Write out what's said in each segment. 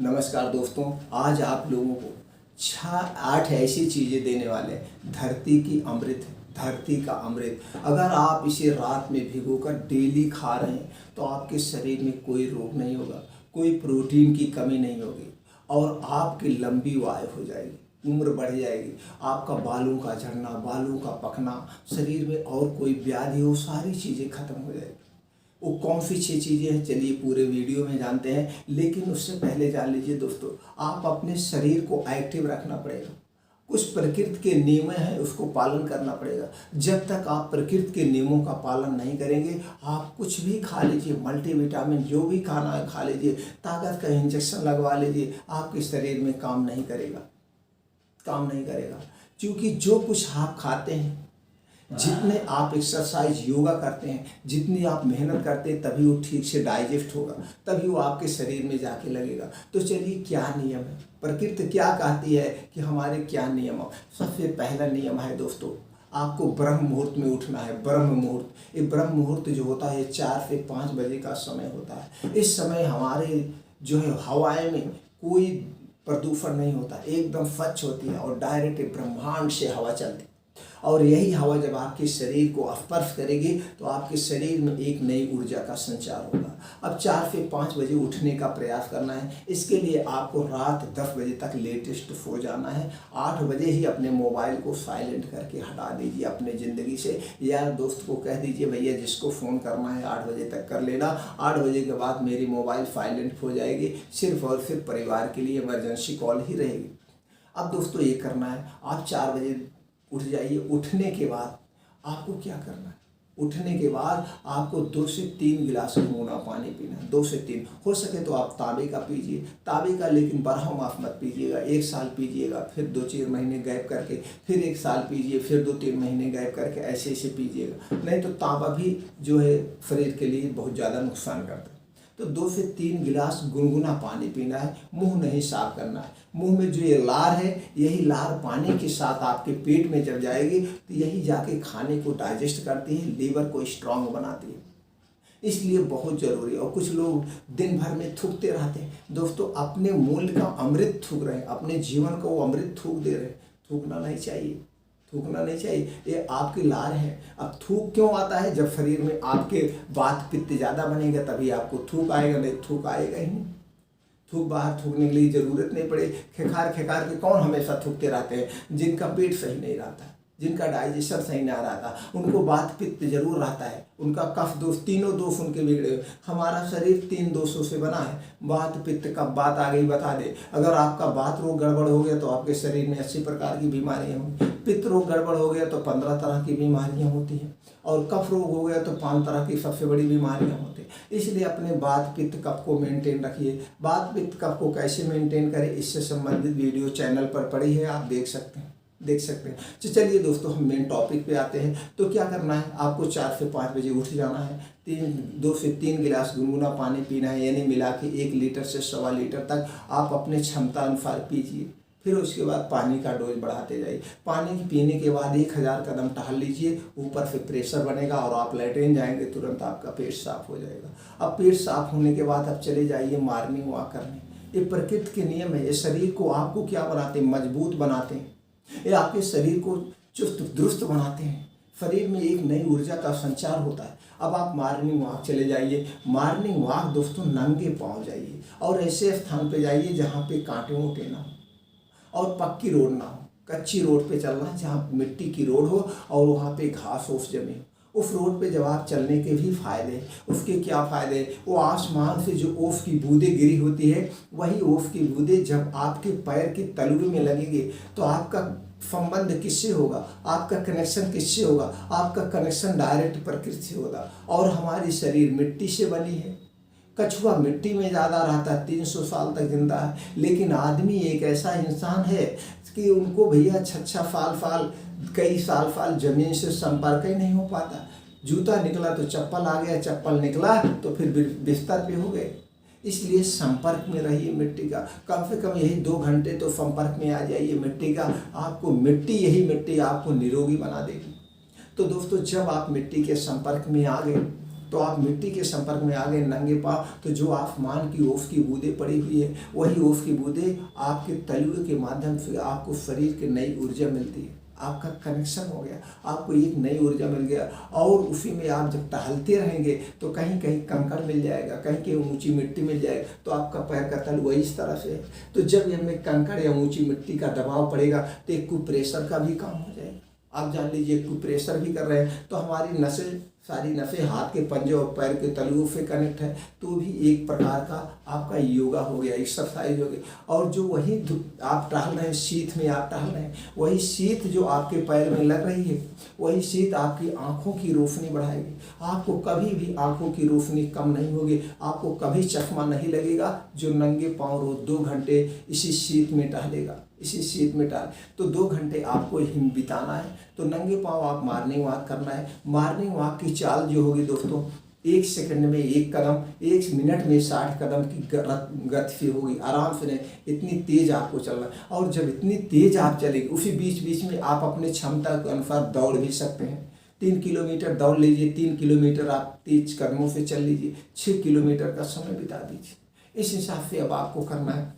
नमस्कार दोस्तों, आज आप लोगों को 6-8 ऐसी चीज़ें देने वाले हैं। धरती की अमृत, धरती का अमृत। अगर आप इसे रात में भिगोकर डेली खा रहे हैं तो आपके शरीर में कोई रोग नहीं होगा, कोई प्रोटीन की कमी नहीं होगी और आपकी लंबी आयु हो जाएगी, उम्र बढ़ जाएगी। आपका बालों का झड़ना, बालों का पकना, शरीर में और कोई व्याधि हो, सारी चीज़ें खत्म हो जाएगी। वो कौन सी 6 चीज़ें हैं, चलिए पूरे वीडियो में जानते हैं। लेकिन उससे पहले जान लीजिए दोस्तों, आप अपने शरीर को एक्टिव रखना पड़ेगा। कुछ प्रकृति के नियम हैं, उसको पालन करना पड़ेगा। जब तक आप प्रकृति के नियमों का पालन नहीं करेंगे, आप कुछ भी खा लीजिए, मल्टीविटामिन जो भी खाना है खा लीजिए, ताकत का इंजेक्शन लगवा लीजिए, आपके शरीर में काम नहीं करेगा, काम नहीं करेगा। क्योंकि जो कुछ आप खाते हैं, जितने आप एक्सरसाइज योगा करते हैं, जितनी आप मेहनत करते हैं, तभी वो ठीक से डाइजेस्ट होगा, तभी वो आपके शरीर में जाके लगेगा। तो चलिए, क्या नियम है, प्रकृति क्या कहती है कि हमारे क्या नियम है। सबसे पहला नियम है दोस्तों, आपको ब्रह्म मुहूर्त में उठना है। ब्रह्म मुहूर्त, ये ब्रह्म मुहूर्त जो होता है 4 से 5 बजे का समय होता है। इस समय हमारे जो है हवाएं में कोई प्रदूषण नहीं होता, एकदम स्वच्छ होती है और डायरेक्ट ब्रह्मांड से हवा चलती है। और यही हवा जब आपके शरीर को स्पर्श करेगी तो आपके शरीर में एक नई ऊर्जा का संचार होगा। अब 4 से 5 बजे उठने का प्रयास करना है। इसके लिए आपको रात 10 बजे तक लेटेस्ट सो जाना है। 8 बजे ही अपने मोबाइल को साइलेंट करके हटा दीजिए अपने ज़िंदगी से। यार दोस्त को कह दीजिए, भैया जिसको फ़ोन करना है 8 बजे तक कर लेना, 8 बजे के बाद मेरी मोबाइल साइलेंट हो जाएगी, सिर्फ और सिर्फ परिवार के लिए इमरजेंसी कॉल ही रहेगी। अब दोस्तों ये करना है, आप 4 बजे उठ जाइए। उठने के बाद आपको क्या करना है, उठने के बाद आपको 2 से 3 गिलास गुनगुना पानी पीना है। 2 से 3, हो सके तो आप तांबे का पीजिए, तांबे का, लेकिन बरहा माफ मत पीजिएगा। 1 साल पीजिएगा, फिर 2-4 महीने गैप करके फिर 1 साल पीजिए, फिर 2-3 महीने गैप करके ऐसे पीजिएगा। नहीं तो तांबा भी जो है शरीर के लिए बहुत ज़्यादा नुकसान करता है। तो 2 से 3 गिलास गुनगुना पानी पीना है। मुंह नहीं साफ करना है। मुंह में जो ये लार है, यही लार पानी के साथ आपके पेट में जब जाएगी तो यही जाके खाने को डाइजेस्ट करती है, लीवर को स्ट्रांग बनाती है। इसलिए बहुत ज़रूरी है। और कुछ लोग दिन भर में थूकते रहते हैं। दोस्तों, अपने मूल्य का अमृत थूक रहे हैं, अपने जीवन को वो अमृत थूक दे रहे हैं। थूकना नहीं चाहिए, थूकना नहीं चाहिए। ये आपकी लार है। अब थूक क्यों आता है? जब शरीर में आपके वात पित्त ज़्यादा बनेगा तभी आपको थूक आएगा, नहीं थूक आएगा ही नहीं। थूक बाहर थूकने के लिए ज़रूरत नहीं पड़े। खेखार खेखार के कौन हमेशा थूकते रहते हैं? जिनका पेट सही नहीं रहता, जिनका डाइजेशन सही नहीं रहता, उनको वात पित्त जरूर रहता है, उनका कफ दोष, तीनों दोष उनके बिगड़े। हमारा शरीर 3 दोषों से बना है। वात पित्त का बात आ गई, बता दे। अगर आपका वात रोग गड़बड़ हो गया तो आपके शरीर में 80 प्रकार की बीमारियां होंगी। पित्त रोग गड़बड़ हो गया तो 15 तरह की बीमारियां होती हैं। और कफ रोग हो गया तो 5 तरह की सबसे बड़ी बीमारियां होती हैं। इसलिए अपने वात पित्त कफ को मेंटेन रखिए। वात पित्त कफ को कैसे मेंटेन करें, इससे संबंधित वीडियो चैनल पर पड़ी है, आप देख सकते हैं। तो चलिए दोस्तों, हम मेन टॉपिक पे आते हैं। तो क्या करना है, आपको 4 से 5 बजे उठ जाना है। 2 से 3 गिलास गुनगुना पानी पीना है, यानी मिला के 1 लीटर से 1.25 लीटर तक आप अपने क्षमता अनुसार पीजिए। फिर उसके बाद पानी का डोज बढ़ाते जाइए। पानी पीने के बाद 1000 कदम टहल लीजिए, ऊपर से प्रेशर बनेगा और आप लेटरिन जाएंगे, तुरंत आपका पेट साफ हो जाएगा। अब पेट साफ होने के बाद आप चले जाइए मॉर्निंग वॉक करने। ये प्रकृति के नियम है। ये शरीर को आपको क्या बनाते हैं? मजबूत बनाते हैं। ये आपके शरीर को चुस्त दुरुस्त बनाते हैं। शरीर में एक नई ऊर्जा का संचार होता है। अब आप मॉर्निंग वॉक चले जाइए। मॉर्निंग वॉक दोस्तों नंगे पाँव जाइए और ऐसे स्थान पे जाइए जहाँ पे कांटे वोटे ना हो और पक्की रोड ना हो। कच्ची रोड पे चलना है, जहाँ मिट्टी की रोड हो और वहाँ पे घास ओस जमे हो। उस रोड पे जब आप चलने के भी फायदे, उसके क्या फ़ायदे? वो आसमान से जो ओस की बूंदें गिरी होती है, वही ओस की बूंदें जब आपके पैर की तलवे में लगेंगे तो आपका संबंध किससे होगा? आपका कनेक्शन किससे होगा? आपका कनेक्शन डायरेक्ट प्रकृति से होगा। और हमारी शरीर मिट्टी से बनी है। कछुआ मिट्टी में ज़्यादा रहता है, 300 साल तक जिंदा है। लेकिन आदमी एक ऐसा इंसान है कि उनको भैया 6 साल कई साल जमीन से संपर्क ही नहीं हो पाता। जूता निकला तो चप्पल आ गया, चप्पल निकला तो फिर बिस्तर पे हो गए। इसलिए संपर्क में रहिए मिट्टी का। कम से कम यही 2 घंटे तो संपर्क में आ जाइए मिट्टी का। आपको यही मिट्टी आपको निरोगी बना देगी। तो दोस्तों, जब आप मिट्टी के संपर्क में आ गए तो आप मिट्टी के संपर्क में आ गए नंगे पाँव, तो जो आसमान की ओस की बूंदें पड़ी हुई है, वही ओस की बूंदें आपके तलुए के माध्यम से आपको शरीर की नई ऊर्जा मिलती है। आपका कनेक्शन हो गया, आपको एक नई ऊर्जा मिल गया। और उसी में आप जब टहलते रहेंगे तो कहीं कहीं कंकड़ मिल जाएगा, कहीं कहीं ऊंची मिट्टी मिल जाएगा, तो आपका पैर का तल वही इस तरह से है। तो जब इनमें कंकड़ या ऊंची मिट्टी का दबाव पड़ेगा तो एक कुप्रेशर का भी काम हो जाएगा। आप जान लीजिए कुप्रेशर भी कर रहे हैं तो हमारी नसें, सारी नसें हाथ के पंजे और पैर के तलुओं से कनेक्ट है, तो भी एक प्रकार का आपका योगा हो गया, एक्सरसाइज हो गया। और जो वही आप टहल रहे हैं, शीत में आप टहल रहे हैं, वही शीत जो आपके पैर में लग रही है, वही शीत आपकी आंखों की रोशनी बढ़ाएगी। आपको कभी भी आंखों की रोशनी कम नहीं होगी, आपको कभी चश्मा नहीं लगेगा। जो नंगे पाँव रोज 2 घंटे इसी शीत में टहलेगा, इसी शीत में टहल, तो 2 घंटे आपको हिम बिताना है। तो नंगे पाँव आप मॉर्निंग वॉक करना है। मॉर्निंग वॉक की चाल जो होगी दोस्तों, 1 सेकंड में 1 कदम, 1 मिनट में 60 कदम की गति से होगी। आराम से नहीं, इतनी तेज आपको चलना है। और जब इतनी तेज आप चलेंगे, उसी बीच बीच में आप अपने क्षमता के अनुसार दौड़ भी सकते हैं। 3 किलोमीटर दौड़ लीजिए, 3 किलोमीटर आप तेज कदमों से चल लीजिए, 6 किलोमीटर का समय बिता दीजिए। इस हिसाब से अब आपको करना है।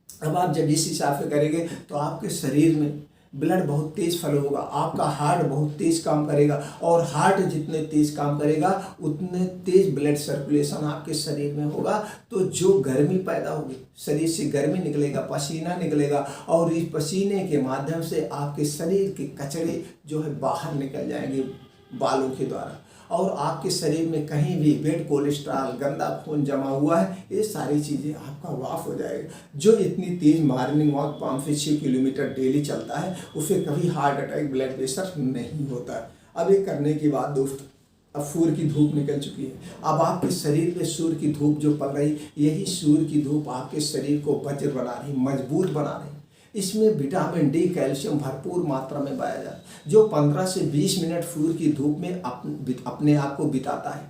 अब आप जब इस हिसाब से करेंगे तो आपके शरीर में ब्लड बहुत तेज फ्लो होगा, आपका हार्ट बहुत तेज काम करेगा। और हार्ट जितने तेज काम करेगा उतने तेज ब्लड सर्कुलेशन आपके शरीर में होगा। तो जो गर्मी पैदा होगी, शरीर से गर्मी निकलेगा, पसीना निकलेगा, और इस पसीने के माध्यम से आपके शरीर के कचरे जो है बाहर निकल जाएंगे बालों के द्वारा। और आपके शरीर में कहीं भी बैड कोलेस्ट्रॉल, गंदा खून जमा हुआ है, ये सारी चीज़ें आपका वाफ हो जाएगा। जो इतनी तेज मॉर्निंग वॉक 5 से 6 किलोमीटर डेली चलता है, उसे कभी हार्ट अटैक, ब्लड प्रेशर नहीं होता है। अब ये करने के बाद दोस्त, अब सूर्य की धूप निकल चुकी है। अब आपके शरीर में सूर्य की धूप जो पड़ रही, यही सूर्य की धूप आपके शरीर को वज्र बना रही, मजबूत बना रही। इसमें विटामिन डी, कैल्शियम भरपूर मात्रा में पाया जाता है। जो 15 से 20 मिनट सूर्य की धूप में अपने आप को बिताता है,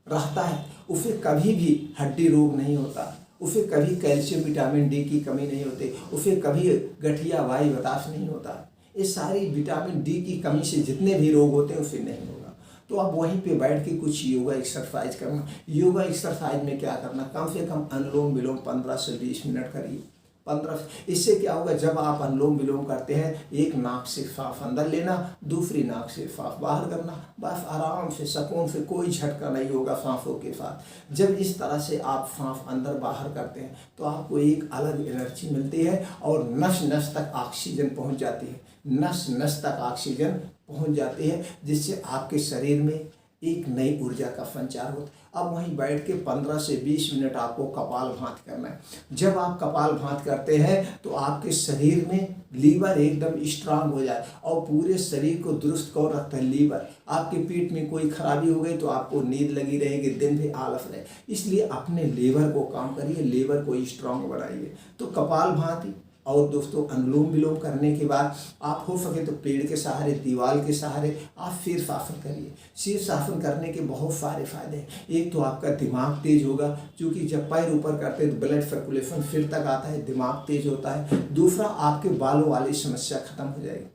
रहता है, उसे कभी भी हड्डी रोग नहीं होता, उसे कभी कैल्शियम विटामिन डी की कमी नहीं होती, उसे कभी गठिया वायु बताश नहीं होता। ये सारी विटामिन डी की कमी से जितने भी रोग होते हैं उसे नहीं होगा। तो आप वहीं पे बैठ के कुछ योगा एक्सरसाइज करना। योगा एक्सरसाइज में क्या करना, कम से कम अनुलोम विलोम 15 से 20 मिनट करिए। 15, इससे क्या होगा, जब आप अनुलोम विलोम करते हैं, एक नाक से सांस अंदर लेना, दूसरी नाक से सांस बाहर करना, बस आराम से सुकून से, कोई झटका नहीं होगा सांसों के साथ। जब इस तरह से आप सांस अंदर बाहर करते हैं तो आपको एक अलग एनर्जी मिलती है और नस नस तक ऑक्सीजन पहुंच जाती है, नस नस तक ऑक्सीजन पहुंच जाती है, जिससे आपके शरीर में एक नई ऊर्जा का संचार होता है। अब वहीं बैठ के 15 से 20 मिनट आपको कपालभाति करना है। जब आप कपालभाति करते हैं तो आपके शरीर में लीवर एकदम स्ट्रांग हो जाए और पूरे शरीर को दुरुस्त कर रखता है लीवर। आपके पेट में कोई खराबी हो गई तो आपको नींद लगी रहेगी, दिन भी आलस रहे, इसलिए अपने लीवर को काम करिए, लीवर को स्ट्रांग बनाइए। तो कपालभाति और दोस्तों अनुलोम विलोम करने के बाद आप हो सके तो पेड़ के सहारे, दीवार के सहारे आप शीर्षासन करिए। शीर्षासन करने के बहुत सारे फायदे हैं। एक तो आपका दिमाग तेज होगा, क्योंकि जब पैर ऊपर करते हैं तो ब्लड सर्कुलेशन सिर तक आता है, दिमाग तेज होता है। दूसरा, आपके बालों वाली समस्या खत्म हो जाएगी।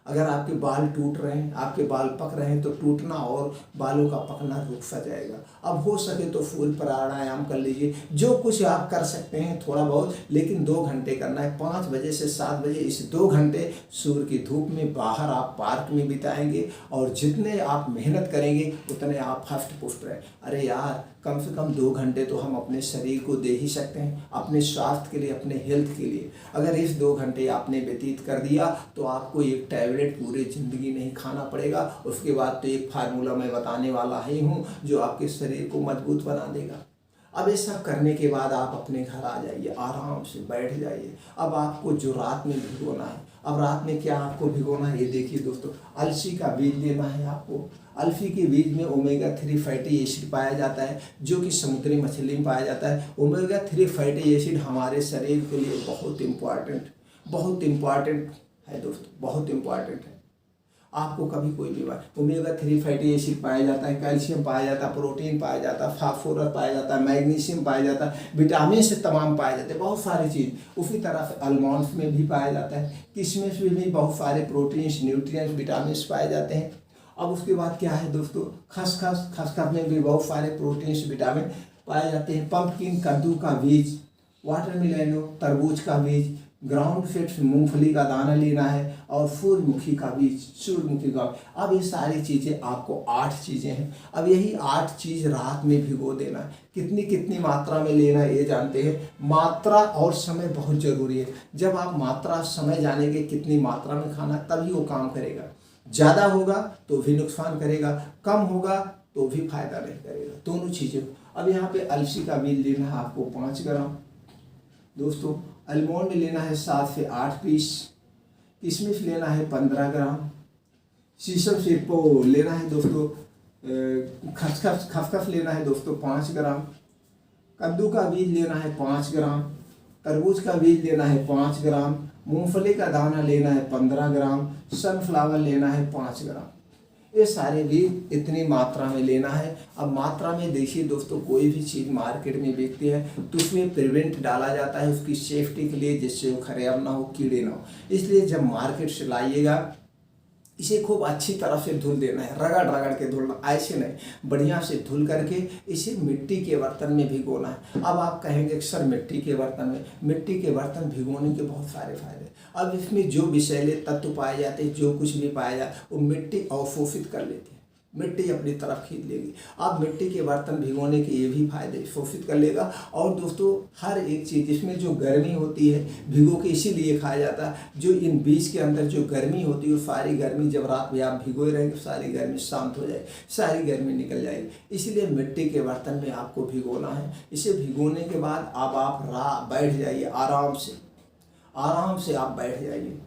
अगर आपके बाल टूट रहे हैं, आपके बाल पक रहे हैं, तो टूटना और बालों का पकना रुक सा जाएगा। अब हो सके तो फूल प्राणायाम कर लीजिए, जो कुछ आप कर सकते हैं थोड़ा बहुत, लेकिन 2 घंटे करना है, 5 बजे से 7 बजे। इस 2 घंटे सूर्य की धूप में बाहर आप पार्क में बिताएंगे, और जितने आप मेहनत करेंगे उतने आप हष्ट पुष्ट रहें। अरे यार, कम से कम 2 घंटे तो हम अपने शरीर को दे ही सकते हैं, अपने स्वास्थ्य के लिए, अपने हेल्थ के लिए। अगर इस 2 घंटे आपने व्यतीत कर दिया तो आपको एक टैबलेट पूरी ज़िंदगी नहीं खाना पड़ेगा। उसके बाद तो एक फार्मूला मैं बताने वाला ही हूँ जो आपके शरीर को मजबूत बना देगा। अब ये सब करने के बाद आप अपने घर आ जाइए, आराम से बैठ जाइए। अब आपको जो रात में भिगोना है, अब रात में क्या आपको भिगोना है, ये देखिए दोस्तों। अलसी का बीज लेना है आपको। अलसी के बीज में ओमेगा 3 फैटी एसिड पाया जाता है, जो कि समुद्री मछली में पाया जाता है। ओमेगा 3 फैटी एसिड हमारे शरीर के लिए बहुत इम्पॉर्टेंट है दोस्तों, बहुत इम्पॉर्टेंट है। आपको कभी कोई बीमारी, ओमेगा 3 फैटी एसिड पाया जाता है, कैल्शियम पाया जाता है, प्रोटीन पाया जाता है, फास्फोरस पाया जाता है, मैग्नीशियम पाया जाता है, विटामिन से तमाम पाए जाते हैं, बहुत सारी चीज़। उसी तरह से आलमंड्स में भी पाया जाता है, किशमिश में भी बहुत सारे प्रोटीन्स, न्यूट्रिएंट्स, विटामिन पाए जाते हैं। अब उसके बाद क्या है दोस्तों, खसखस। खसखस में भी बहुत सारे प्रोटीन्स विटामिन पाए जाते हैं। पंपकिन कद्दू का बीज, वाटरमेलन तरबूज का बीज, ग्राउंड फिट्स मूंगफली का दाना लेना है, और सूरजमुखी का बीज, सूरजमुखी का। अब ये सारी चीज़ें आपको 8 चीज़ें हैं। अब यही 8 चीज़ रात में भिगो देना है। कितनी कितनी मात्रा में लेना है ये जानते हैं। मात्रा और समय बहुत ज़रूरी है। जब आप मात्रा समय जानेंगे कितनी मात्रा में खाना, तभी वो काम करेगा। ज़्यादा होगा तो भी नुकसान करेगा, कम होगा तो भी फायदा नहीं करेगा, दोनों चीज़ें। अब यहाँ पे अलसी का बीज लेना है आपको 5 ग्राम दोस्तों। आलमंड लेना है 7 से 8 पीस। किशमिश लेना है 15 ग्राम। शीशम से वो लेना है दोस्तों, खसखस लेना है दोस्तों 5 ग्राम। कद्दू का बीज लेना है 5 ग्राम। तरबूज का बीज लेना है 5 ग्राम। मूंगफली का दाना लेना है 15 ग्राम। सनफ्लावर लेना है 5 ग्राम। ये सारे बीज इतनी मात्रा में लेना है। अब मात्रा में देखिए दोस्तों, कोई भी चीज़ मार्केट में बेचती है तो उसमें प्रिवेंट डाला जाता है उसकी सेफ्टी के लिए, जिससे वो खराब ना हो, कीड़े ना हो। इसलिए जब मार्केट से लाइएगा, इसे खूब अच्छी तरह से धुल देना है, रगड़ रगड़ के धुलना, ऐसे नहीं, बढ़िया से धुल करके इसे मिट्टी के बर्तन में भिगोना है। अब आप कहेंगे कि सर मिट्टी के बर्तन में, मिट्टी के बर्तन भिगोने के बहुत सारे फायदे। अब इसमें जो विषैले तत्व पाए जाते हैं, जो कुछ भी पाया जाए, वो मिट्टी अवशोषित कर लेती है, मिट्टी अपनी तरफ खींच लेगी। अब मिट्टी के बर्तन भिगोने के ये भी फायदे, शोषित कर लेगा। और दोस्तों हर एक चीज़ इसमें जो गर्मी होती है, भिगो के इसीलिए खाया जाता है, जो इन बीज के अंदर जो गर्मी होती है, वो सारी गर्मी जब रात में आप भिगोए रहेंगे, सारी गर्मी शांत हो जाएगी, सारी गर्मी निकल जाएगी। इसीलिए मिट्टी के बर्तन में आपको भिगोना है। इसे भिगोने के बाद अब आप बैठ जाइए आराम से, आराम से आप बैठ जाइए।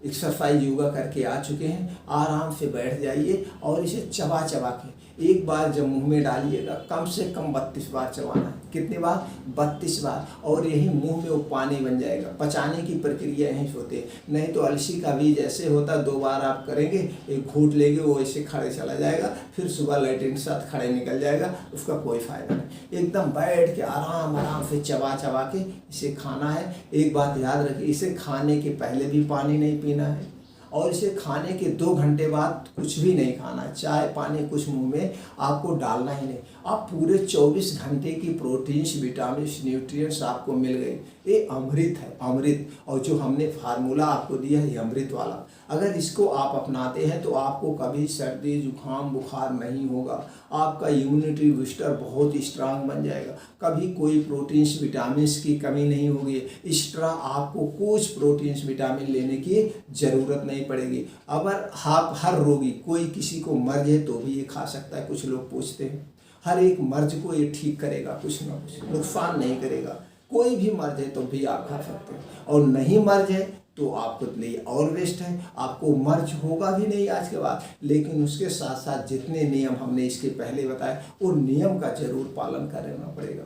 एक्सरसाइज योगा करके आ चुके हैं, आराम से बैठ जाइए और इसे चबा चबा के एक बार जब मुंह में डालिएगा, कम से कम 32 बार चबाना है। कितनी बार? 32 बार। और यही मुंह में वो पानी बन जाएगा। पचाने की प्रक्रिया यहीं से होती है। नहीं तो अलसी का बीज ऐसे होता, 2 बार आप करेंगे, एक घूंट लेंगे, वो ऐसे खड़े चला जाएगा, फिर सुबह लैट्रिन के साथ खड़े निकल जाएगा, उसका कोई फायदा नहीं। एकदम बैठ के आराम आराम से चबा चबा के इसे खाना है। एक बात याद रखिए, इसे खाने के पहले भी पानी नहीं पीना है, और इसे खाने के 2 घंटे बाद कुछ भी नहीं खाना है। चाय पानी कुछ मुंह में आपको डालना ही नहीं। आप पूरे 24 घंटे की प्रोटीन्स, विटामिन्स, न्यूट्रिएंट्स आपको मिल गए। ये अमृत है, अमृत। और जो हमने फार्मूला आपको दिया है, ये अमृत वाला, अगर इसको आप अपनाते हैं तो आपको कभी सर्दी जुकाम बुखार नहीं होगा। आपका इम्यूनिटी बूस्टर बहुत स्ट्रांग बन जाएगा। कभी कोई प्रोटीन्स विटामिन्स की कमी नहीं होगी। एक्स्ट्रा आपको कुछ प्रोटीन्स विटामिन लेने की ज़रूरत नहीं पड़ेगी। अगर आप हर रोगी, कोई किसी को मर्ज है तो भी ये खा सकता है। कुछ लोग पूछते हैं, हर एक मर्ज को ये ठीक करेगा, कुछ ना कुछ नुकसान नहीं करेगा। कोई भी मर्ज है तो भी आप खा सकते हैं, और नहीं मर्ज है तो आपको लिए और बेस्ट है। आपको मर्ज होगा भी नहीं आज के बाद, लेकिन उसके साथ साथ जितने नियम हमने इसके पहले बताए, उन नियम का जरूर पालन करना पड़ेगा।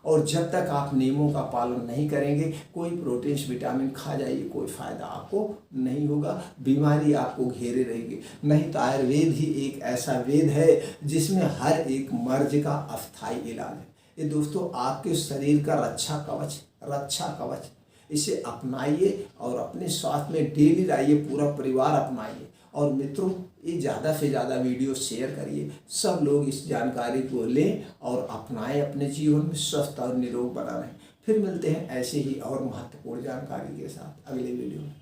और जब तक आप नियमों का पालन नहीं करेंगे, कोई प्रोटीन्स विटामिन खा जाइए, कोई फायदा आपको नहीं होगा, बीमारी आपको घेरे रहेगी। नहीं तो आयुर्वेद ही एक ऐसा वेद है जिसमें हर एक मर्ज का अस्थायी इलाज है। ये दोस्तों आपके शरीर का रक्षा कवच, रक्षा कवच। इसे अपनाइए और अपने स्वास्थ्य में डेली लाइए, पूरा परिवार अपनाइए। और मित्रों, ये ज़्यादा से ज़्यादा वीडियो शेयर करिए, सब लोग इस जानकारी को लें और अपनाएं, अपने जीवन में स्वस्थ और निरोग बना रहें। फिर मिलते हैं ऐसे ही और महत्वपूर्ण जानकारी के साथ अगले वीडियो में।